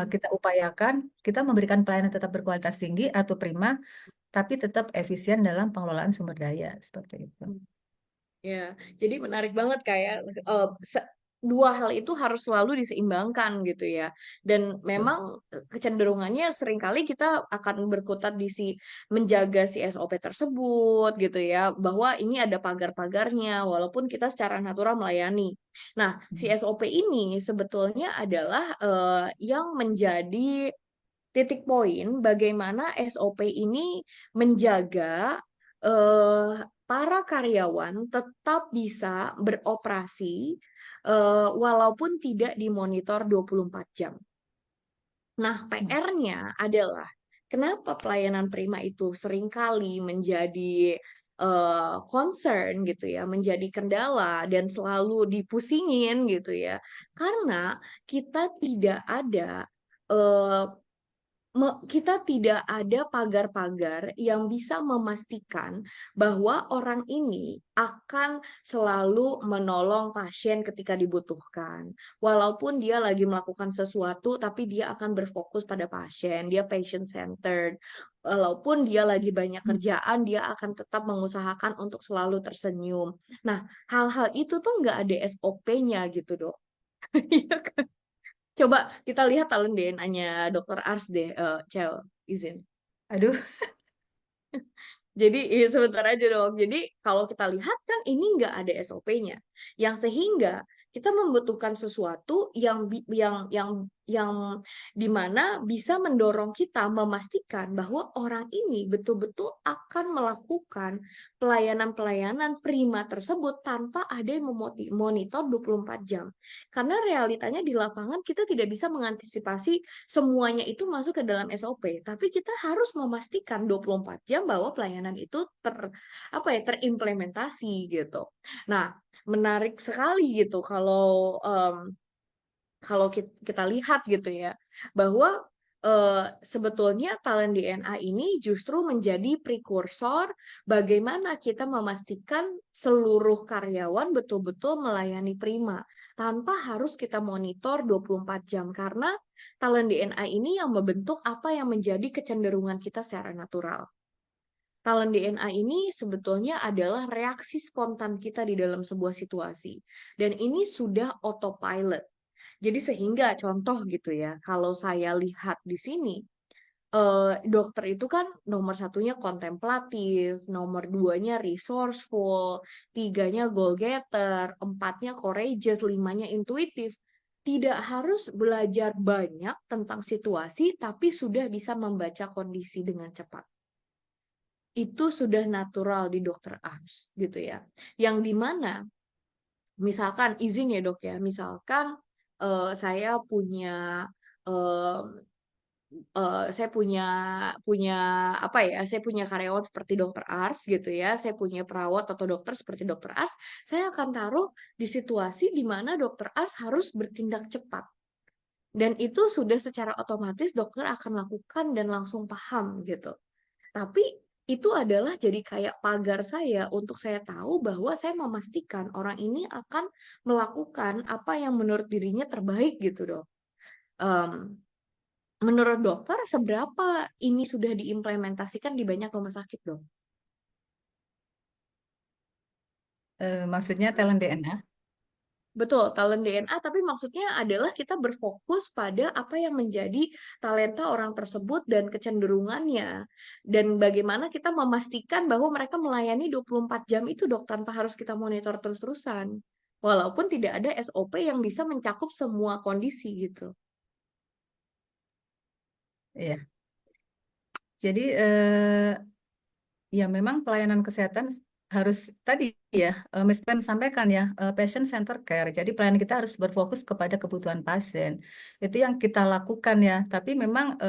[SPEAKER 2] kita upayakan kita memberikan pelayanan tetap berkualitas tinggi atau prima, tapi tetap efisien dalam pengelolaan sumber daya seperti itu.
[SPEAKER 1] Ya, jadi menarik banget kayak dua hal itu harus selalu diseimbangkan gitu ya. Dan
[SPEAKER 2] Betul.
[SPEAKER 1] memang kecenderungannya seringkali kita akan berkutat di menjaga si SOP tersebut gitu ya, bahwa ini ada pagar-pagarnya walaupun kita secara natural melayani. Nah, si
[SPEAKER 2] Hmm.
[SPEAKER 1] SOP ini sebetulnya adalah yang menjadi titik poin bagaimana SOP ini menjaga para karyawan tetap bisa beroperasi walaupun tidak dimonitor 24 jam. Nah, PR-nya adalah kenapa pelayanan prima itu seringkali menjadi concern gitu ya, menjadi kendala dan selalu dipusingin gitu ya. Karena kita tidak ada eh, kita tidak ada pagar-pagar yang bisa memastikan bahwa orang ini akan selalu menolong pasien ketika dibutuhkan. Walaupun dia lagi melakukan sesuatu, tapi dia akan berfokus pada pasien, dia patient centered. Walaupun dia lagi banyak kerjaan, dia akan tetap mengusahakan untuk selalu tersenyum. Nah, hal-hal itu tuh nggak ada SOP-nya gitu, Dok. Iya kan? Coba kita lihat talent DNA-nya Dokter Ars deh, Cel, izin.
[SPEAKER 2] Aduh,
[SPEAKER 1] Jadi sebentar aja dong. Jadi kalau kita lihat kan ini nggak ada SOP-nya, yang sehingga kita membutuhkan sesuatu yang dimana bisa mendorong kita memastikan bahwa orang ini betul-betul akan melakukan pelayanan-pelayanan prima tersebut tanpa ada yang memonitor 24 jam. Karena realitanya di lapangan kita tidak bisa mengantisipasi semuanya itu masuk ke dalam SOP, tapi kita harus memastikan 24 jam bahwa pelayanan itu terimplementasi gitu. Nah, menarik sekali gitu kalau kita lihat gitu ya, bahwa sebetulnya talent DNA ini justru menjadi prekursor bagaimana kita memastikan seluruh karyawan betul-betul melayani prima tanpa harus kita monitor 24 jam karena talent DNA ini yang membentuk apa yang menjadi kecenderungan kita secara natural. Talent DNA ini sebetulnya adalah reaksi spontan kita di dalam sebuah situasi. Dan ini sudah autopilot. Jadi sehingga contoh gitu ya, kalau saya lihat di sini, dokter itu kan nomor satunya kontemplatif, nomor duanya resourceful, tiganya goal getter, empatnya courageous, limanya intuitif. Tidak harus belajar banyak tentang situasi, tapi sudah bisa membaca kondisi dengan cepat. Itu sudah natural di dokter Ars gitu ya. Yang dimana misalkan izin ya dok ya, misalkan saya punya eh, saya punya punya apa ya, saya punya karyawan seperti dokter Ars gitu ya, saya punya perawat atau dokter seperti dokter Ars, saya akan taruh di situasi di mana dokter Ars harus bertindak cepat. Dan itu sudah secara otomatis dokter akan lakukan dan langsung paham gitu. Tapi itu adalah jadi kayak pagar saya untuk saya tahu bahwa saya memastikan orang ini akan melakukan apa yang menurut dirinya terbaik gitu dok. Em, Menurut dokter, seberapa ini sudah diimplementasikan di banyak rumah sakit, dok?
[SPEAKER 2] maksudnya talent DNA.
[SPEAKER 1] Betul, talent DNA, tapi maksudnya adalah kita berfokus pada apa yang menjadi talenta orang tersebut dan kecenderungannya. Dan bagaimana kita memastikan bahwa mereka melayani 24 jam itu dok, tanpa harus kita monitor terus-terusan. Walaupun tidak ada SOP yang bisa mencakup semua kondisi gitu.
[SPEAKER 2] Iya. Jadi ya memang pelayanan kesehatan harus tadi ya, Miss Pam sampaikan ya, patient center care. Jadi pelayanan kita harus berfokus kepada kebutuhan pasien. Itu yang kita lakukan ya. Tapi memang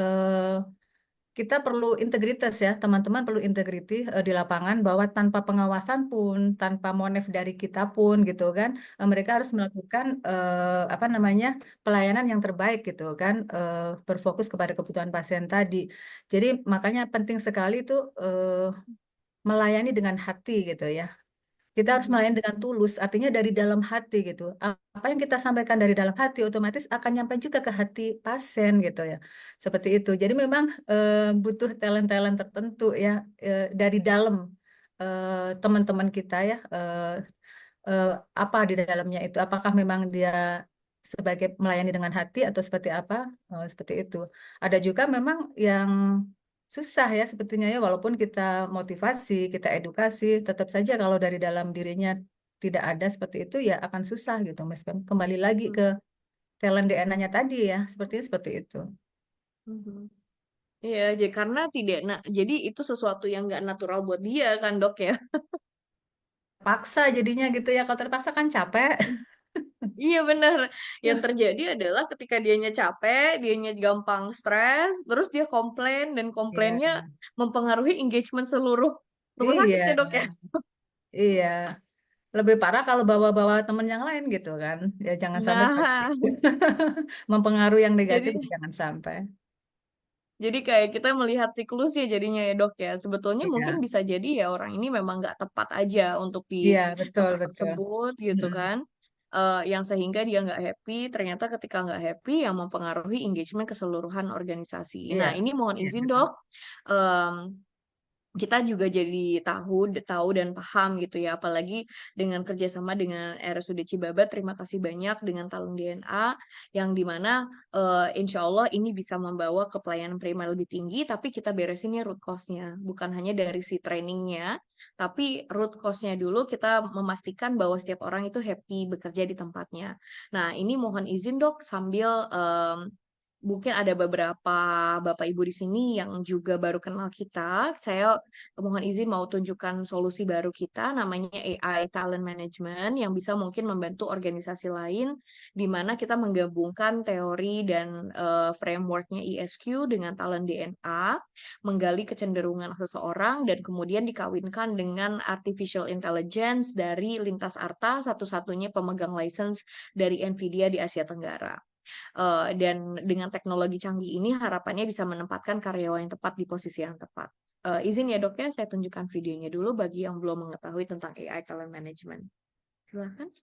[SPEAKER 2] kita perlu integritas ya, teman-teman perlu integriti di lapangan bahwa tanpa pengawasan pun, tanpa monef dari kita pun gitu kan, mereka harus melakukan apa namanya pelayanan yang terbaik gitu kan, berfokus kepada kebutuhan pasien tadi. Jadi makanya penting sekali itu melayani dengan hati gitu ya. Kita harus melayani dengan tulus, artinya dari dalam hati gitu. Apa yang kita sampaikan dari dalam hati otomatis akan nyampe juga ke hati pasien gitu ya. Seperti itu. Jadi memang butuh talent-talent tertentu ya dari dalam teman-teman kita ya. Apa di dalamnya itu? Apakah memang dia sebagai melayani dengan hati atau seperti apa? Seperti itu. Ada juga memang yang susah ya sepertinya ya, walaupun kita motivasi, kita edukasi, tetap saja kalau dari dalam dirinya tidak ada seperti itu ya akan susah gitu Mas Pem. Kembali lagi ke talent DNA-nya tadi ya, sepertinya seperti itu.
[SPEAKER 1] Iya, jadi karena jadi itu sesuatu yang nggak natural buat dia kan dok ya.
[SPEAKER 2] Paksa jadinya gitu ya, kalau terpaksa kan capek.
[SPEAKER 1] Iya benar. Yang terjadi adalah ketika dianya capek, dianya gampang stres, terus dia komplain dan
[SPEAKER 2] Iya,
[SPEAKER 1] komplainnya mempengaruhi engagement seluruh rumah sakit ya
[SPEAKER 2] iya,
[SPEAKER 1] dok ya.
[SPEAKER 2] iya. Lebih parah kalau bawa-bawa temen yang lain gitu kan. Ya jangan sampai seperti
[SPEAKER 1] Nah,
[SPEAKER 2] itu. Mempengaruhi yang negatif,
[SPEAKER 1] jadi
[SPEAKER 2] jangan sampai.
[SPEAKER 1] kayak kita melihat siklusnya jadinya ya dok ya. Sebetulnya mungkin
[SPEAKER 2] Iya,
[SPEAKER 1] bisa jadi ya orang ini memang nggak tepat aja untuk di
[SPEAKER 2] iya betul
[SPEAKER 1] tempat
[SPEAKER 2] betul.
[SPEAKER 1] tersebut gitu
[SPEAKER 2] Mm-mm.
[SPEAKER 1] kan. Yang sehingga dia nggak happy, ternyata ketika nggak happy yang mempengaruhi engagement keseluruhan organisasi. Nah,
[SPEAKER 2] Iya,
[SPEAKER 1] ini mohon
[SPEAKER 2] iya
[SPEAKER 1] izin
[SPEAKER 2] betul.
[SPEAKER 1] dok, em, kita juga jadi tahu dan paham gitu ya, apalagi dengan kerjasama dengan RSUD Cibabat. Terima kasih banyak dengan Talent DNA yang dimana insya Allah ini bisa membawa ke pelayanan prima lebih tinggi, tapi kita beresinnya root cause-nya, bukan hanya dari si trainingnya, tapi root cause-nya dulu kita memastikan bahwa setiap orang itu happy bekerja di tempatnya. Nah, ini mohon izin dok sambil mungkin ada beberapa Bapak Ibu di sini yang juga baru kenal kita. Saya mohon izin mau tunjukkan solusi baru kita, namanya AI Talent Management, yang bisa mungkin membantu organisasi lain, di mana kita menggabungkan teori dan frameworknya ESQ dengan Talent DNA, menggali kecenderungan seseorang, dan kemudian dikawinkan dengan Artificial Intelligence dari Lintas Arta, satu-satunya pemegang license dari NVIDIA di Asia Tenggara. Dan dengan teknologi canggih ini harapannya bisa menempatkan karyawan yang tepat di posisi yang tepat. Izin ya dok ya, saya tunjukkan videonya dulu bagi yang belum mengetahui tentang AI Talent Management. Silakan.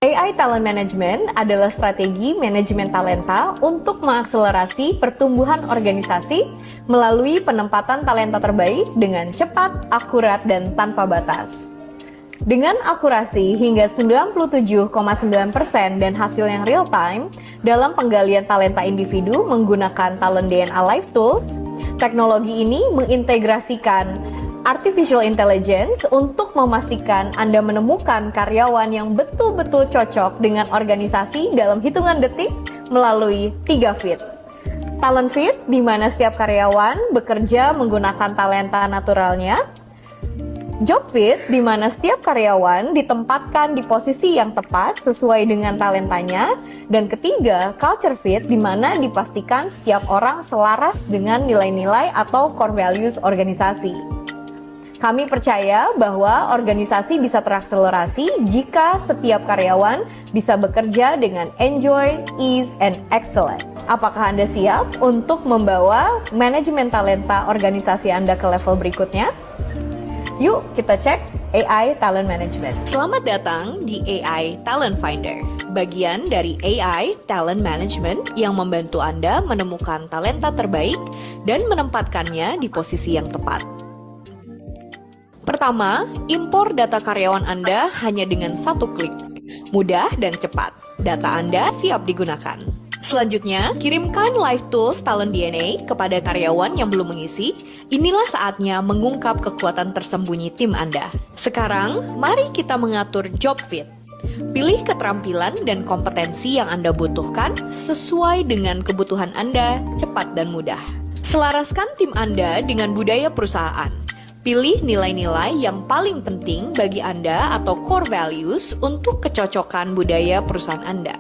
[SPEAKER 1] AI Talent Management adalah strategi manajemen talenta untuk mengakselerasi pertumbuhan organisasi melalui penempatan talenta terbaik dengan cepat, akurat, dan tanpa batas. Dengan akurasi hingga 97,9% dan hasil yang real time dalam penggalian talenta individu menggunakan Talent DNA Live Tools, teknologi ini mengintegrasikan Artificial Intelligence untuk memastikan Anda menemukan karyawan yang betul-betul cocok dengan organisasi dalam hitungan detik melalui 3 fit. Talent Fit, di mana setiap karyawan bekerja menggunakan talenta naturalnya. Job Fit, di mana setiap karyawan ditempatkan di posisi yang tepat sesuai dengan talentanya. Dan ketiga, Culture Fit, di mana dipastikan setiap orang selaras dengan nilai-nilai atau core values organisasi. Kami percaya bahwa organisasi bisa terakselerasi jika setiap karyawan bisa bekerja dengan enjoy, ease, and excellent. Apakah Anda siap untuk membawa manajemen talenta organisasi Anda ke level berikutnya? Yuk kita cek AI Talent Management. Selamat datang di AI Talent Finder, bagian dari AI Talent Management yang membantu Anda menemukan talenta terbaik dan menempatkannya di posisi yang tepat.
[SPEAKER 4] Pertama, impor data karyawan Anda hanya dengan satu klik. Mudah dan cepat. Data Anda siap digunakan. Selanjutnya, kirimkan live tools talent DNA kepada karyawan yang belum mengisi. Inilah saatnya mengungkap kekuatan tersembunyi tim Anda. Sekarang, mari kita mengatur job fit. Pilih keterampilan dan kompetensi yang Anda butuhkan sesuai dengan kebutuhan Anda, cepat dan mudah. Selaraskan tim Anda dengan budaya perusahaan. Pilih nilai-nilai yang paling penting bagi Anda atau core values untuk kecocokan budaya perusahaan Anda.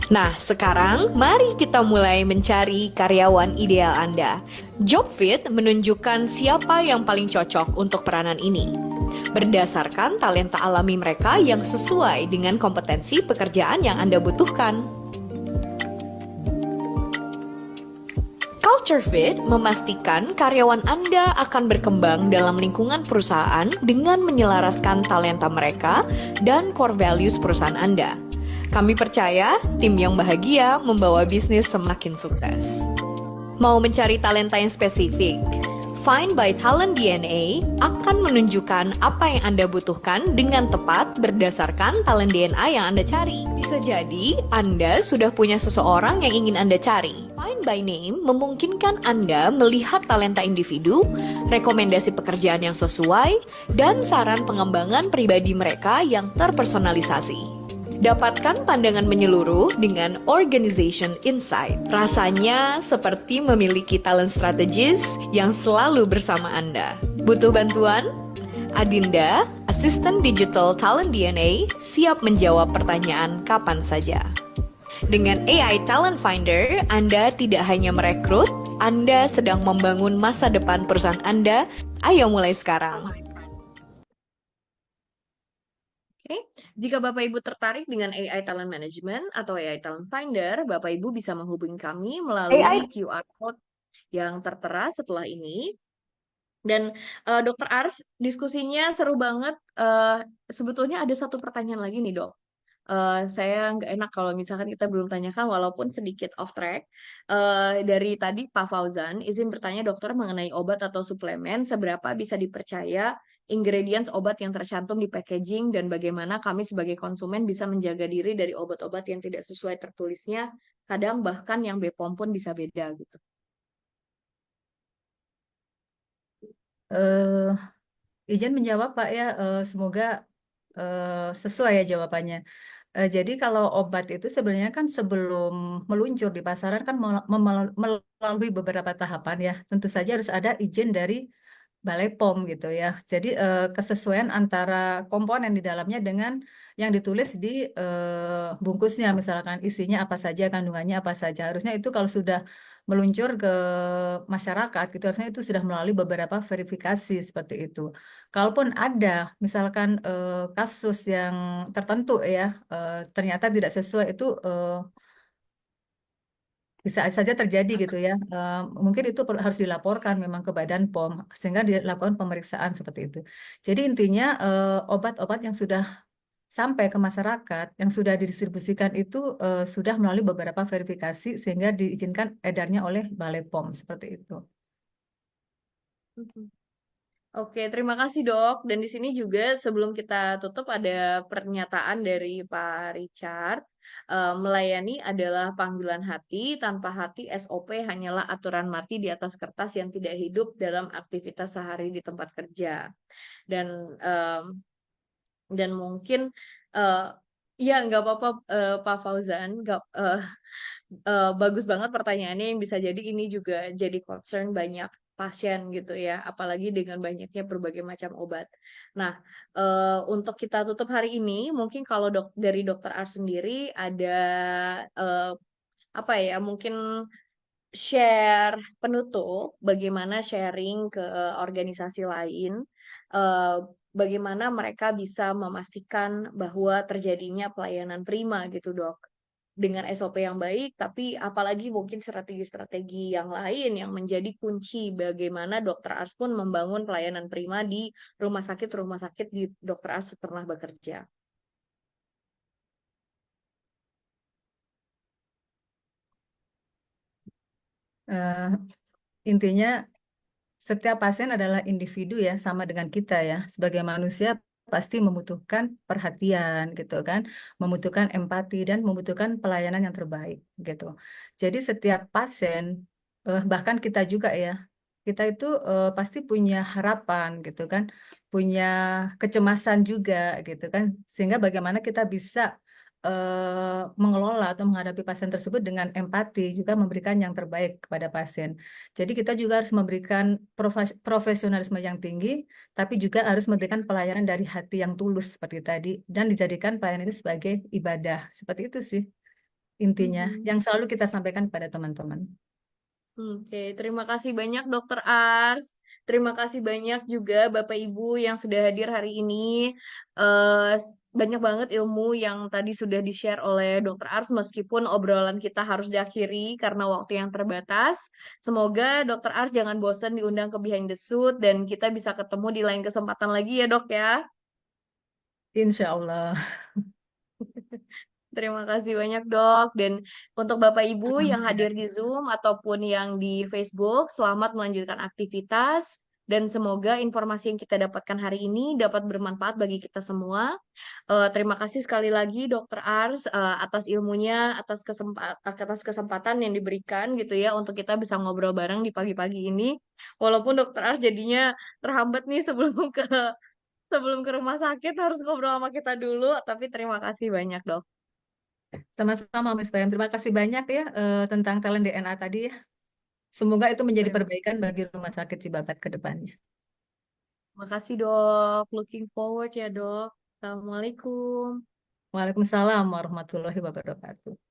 [SPEAKER 4] Nah, sekarang mari kita mulai mencari karyawan ideal Anda. Job Fit menunjukkan siapa yang paling cocok untuk peranan ini. Berdasarkan talenta alami mereka yang sesuai dengan kompetensi pekerjaan yang Anda butuhkan. Culture Fit memastikan karyawan Anda akan berkembang dalam lingkungan perusahaan dengan menyelaraskan talenta mereka dan core values perusahaan Anda. Kami percaya tim yang bahagia membawa bisnis semakin sukses. Mau mencari talenta yang spesifik? Find by Talent DNA akan menunjukkan apa yang Anda butuhkan dengan tepat berdasarkan talent DNA yang Anda cari. Bisa jadi Anda sudah punya seseorang yang ingin Anda cari. Find by Name memungkinkan Anda melihat talenta individu, rekomendasi pekerjaan yang sesuai, dan saran pengembangan pribadi mereka yang terpersonalisasi. Dapatkan pandangan menyeluruh dengan Organization Insight. Rasanya seperti memiliki talent strategist yang selalu bersama Anda. Butuh bantuan? Adinda, Asisten Digital Talent DNA, siap menjawab pertanyaan kapan saja. Dengan AI Talent Finder, Anda tidak hanya merekrut, Anda sedang membangun masa depan perusahaan Anda. Ayo mulai sekarang.
[SPEAKER 1] Jika Bapak Ibu tertarik dengan AI Talent Management atau AI Talent Finder, Bapak Ibu bisa menghubungi kami melalui QR code yang tertera setelah ini. Dan Dr. Ars, diskusinya seru banget. Sebetulnya ada satu pertanyaan lagi nih, Dok. Saya nggak enak kalau misalkan kita belum tanyakan walaupun sedikit off track. Dari tadi Pak Fauzan, izin bertanya dokter mengenai obat atau suplemen, seberapa bisa dipercaya ingredients obat yang tercantum di packaging dan bagaimana kami sebagai konsumen bisa menjaga diri dari obat-obat yang tidak sesuai tertulisnya, kadang bahkan yang BPOM pun bisa beda gitu.
[SPEAKER 2] Eh, izin menjawab Pak ya, semoga sesuai ya jawabannya. Jadi kalau obat itu sebenarnya kan sebelum meluncur di pasaran kan melalui beberapa tahapan ya. Tentu saja harus ada izin dari Balai POM gitu ya. Jadi kesesuaian antara komponen di dalamnya dengan yang ditulis di bungkusnya, misalkan isinya apa saja, kandungannya apa saja. Harusnya itu kalau sudah meluncur ke masyarakat gitu, harusnya itu sudah melalui beberapa verifikasi seperti itu. Kalaupun ada misalkan kasus yang tertentu ya, ternyata tidak sesuai itu bisa saja terjadi gitu ya. Mungkin itu harus dilaporkan memang ke Badan POM sehingga dilakukan pemeriksaan seperti itu. Jadi intinya obat-obat yang sudah sampai ke masyarakat, yang sudah didistribusikan itu sudah melalui beberapa verifikasi sehingga diizinkan edarnya oleh Balai POM seperti itu.
[SPEAKER 1] Oke, terima kasih dok. Dan di sini juga sebelum kita tutup ada pernyataan dari Pak Richard. Melayani adalah panggilan hati, tanpa hati SOP hanyalah aturan mati di atas kertas yang tidak hidup dalam aktivitas sehari di tempat kerja. Dan mungkin ya nggak apa-apa Pak Fauzan, bagus banget pertanyaannya yang bisa jadi ini juga jadi concern banyak pasien gitu ya, apalagi dengan banyaknya berbagai macam obat. Nah, untuk kita tutup hari ini, mungkin kalau dari Dokter Ars sendiri ada apa ya, mungkin share penutup, bagaimana sharing ke organisasi lain, eh, bagaimana mereka bisa memastikan bahwa terjadinya pelayanan prima gitu dok, dengan SOP yang baik, tapi apalagi mungkin strategi-strategi yang lain yang menjadi kunci bagaimana Dokter Ars pun membangun pelayanan prima di rumah sakit di Dokter Ars pernah bekerja.
[SPEAKER 2] Eh, intinya setiap pasien adalah individu ya, sama dengan kita ya. Sebagai manusia pasti membutuhkan perhatian gitu kan, membutuhkan empati dan membutuhkan pelayanan yang terbaik gitu. Jadi setiap pasien, bahkan kita juga ya, kita itu pasti punya harapan gitu kan, punya kecemasan juga gitu kan, sehingga bagaimana kita bisa mengelola atau menghadapi pasien tersebut dengan empati, juga memberikan yang terbaik kepada pasien. Jadi kita juga harus memberikan profesionalisme yang tinggi, tapi juga harus memberikan pelayanan dari hati yang tulus seperti tadi, dan dijadikan pelayanan ini sebagai ibadah. Seperti itu sih intinya,
[SPEAKER 1] Mhm.
[SPEAKER 2] yang selalu kita sampaikan kepada teman-teman.
[SPEAKER 1] Oke, terima kasih banyak Dokter Ars. Terima kasih banyak juga Bapak Ibu yang sudah hadir hari ini. Banyak banget ilmu yang tadi sudah di-share oleh Dokter Ars meskipun obrolan kita harus diakhiri karena waktu yang terbatas. Semoga Dokter Ars jangan bosan diundang ke Behind the Suit dan kita bisa ketemu di lain kesempatan lagi ya, Dok ya.
[SPEAKER 2] Insya Allah.
[SPEAKER 1] Terima kasih banyak dok. Dan untuk Bapak Ibu yang
[SPEAKER 2] Sama-sama.
[SPEAKER 1] hadir di Zoom ataupun yang di Facebook, selamat melanjutkan aktivitas. Dan semoga informasi yang kita dapatkan hari ini dapat bermanfaat bagi kita semua. Terima kasih sekali lagi Dokter Ars atas ilmunya, atas kesempatan yang diberikan gitu ya untuk kita bisa ngobrol bareng di pagi-pagi ini. Walaupun Dokter Ars jadinya terhambat nih sebelum ke rumah sakit harus ngobrol sama kita dulu, tapi terima kasih banyak dok.
[SPEAKER 2] Sama-sama, Miss Payam. Terima kasih banyak ya tentang talent DNA tadi ya. Semoga itu menjadi
[SPEAKER 1] Terima
[SPEAKER 2] perbaikan bagi Rumah Sakit Cibabat ke depannya.
[SPEAKER 1] Terima kasih dok. Looking forward ya dok. Assalamualaikum.
[SPEAKER 2] Waalaikumsalam warahmatullahi wabarakatuh.